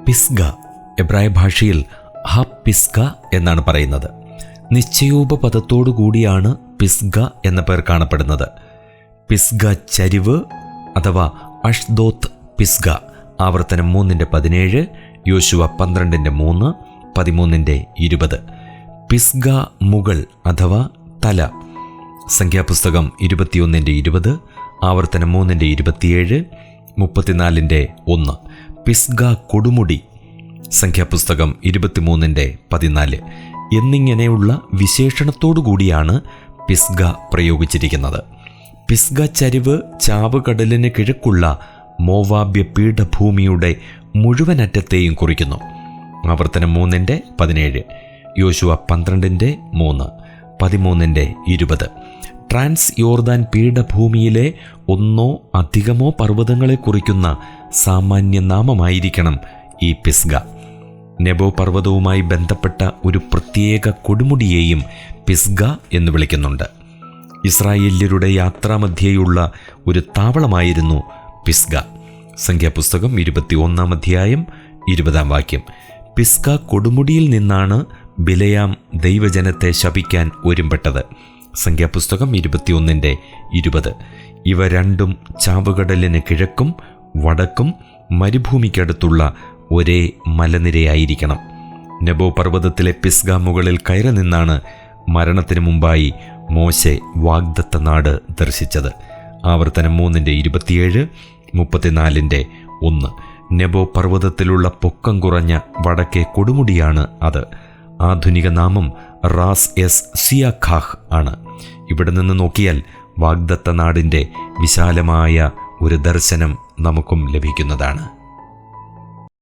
പിസ്ഗ, എബ്രായ ഭാഷയിൽ ഹ പിസ്ഗ എന്നാണ് പറയുന്നത്. നിശ്ചയോപപദത്തോടു കൂടിയാണ് പിസ്ഗ എന്ന പേർ കാണപ്പെടുന്നത്. പിസ്ഗ ചരിവ് അഥവാ അഷ്ദോത്ത് പിസ്ഗ, ആവർത്തനം 3:17, യോശുവ 12:3, 13:20. പിസ്ഗ മുകൾ അഥവാ തല, സംഖ്യാപുസ്തകം 21:20, ആവർത്തനം 3:27, 34:1. പിസ്ഗ കൊടുമുടി, സംഖ്യാപുസ്തകം 23:14 എന്നിങ്ങനെയുള്ള വിശേഷണത്തോടു കൂടിയാണ് പിസ്ഗ പ്രയോഗിച്ചിരിക്കുന്നത്. പിസ്ഗ ചരിവ് ചാവുകടലിന് കിഴക്കുള്ള മോവാബ്യ പീഠഭൂമിയുടെ മുഴുവൻ അറ്റത്തെയും കുറിക്കുന്നു. ആവർത്തനം 3:17, യോശുവ 12:3, 13:20. ട്രാൻസ് യോർദാൻ പീഠഭൂമിയിലെ ഒന്നോ അധികമോ പർവ്വതങ്ങളെ കുറിക്കുന്ന സാമാന്യ നാമമായിരിക്കണം ഈ പിസ്ഗ. നെബോ പർവ്വതവുമായി ബന്ധപ്പെട്ട ഒരു പ്രത്യേക കൊടുമുടിയെയും പിസ്ഗ എന്ന് വിളിക്കുന്നുണ്ട്. ഇസ്രായേല്യരുടെ യാത്രാമധ്യേയുള്ള ഒരു താവളമായിരുന്നു പിസ്ഗ. സംഖ്യാപുസ്തകം 21 20. പിസ്ഗ കൊടുമുടിയിൽ നിന്നാണ് ബിലയാം ദൈവജനത്തെ ശപിക്കാൻ ഒരുമ്പെട്ടത്. സംഖ്യാപുസ്തകം 21:20. ഇവ രണ്ടും ചാവുകടലിന് കിഴക്കും വടക്കും മരുഭൂമിക്കടുത്തുള്ള ഒരേ മലനിരയായിരിക്കണം. നെബോ പർവ്വതത്തിലെ പിസ്ഗ മുകളിൽ കയറി നിന്നാണ് മരണത്തിന് മുമ്പായി മോശെ വാഗ്ദത്ത നാട് ദർശിച്ചത്. ആവർത്തനം 3:27, 34:1. നെബോ പർവ്വതത്തിലുള്ള പൊക്കം കുറഞ്ഞ വടക്കേ കൊടുമുടിയാണ് അത്. ആധുനിക നാമം റാസ് എസ് സിയാഖാഹ് ആണ്. ഇവിടെ നിന്ന് നോക്കിയാൽ വാഗ്ദത്ത നാടിൻ്റെ വിശാലമായ ഒരു ദർശനം നമുക്കും ലഭിക്കുന്നതാണ്.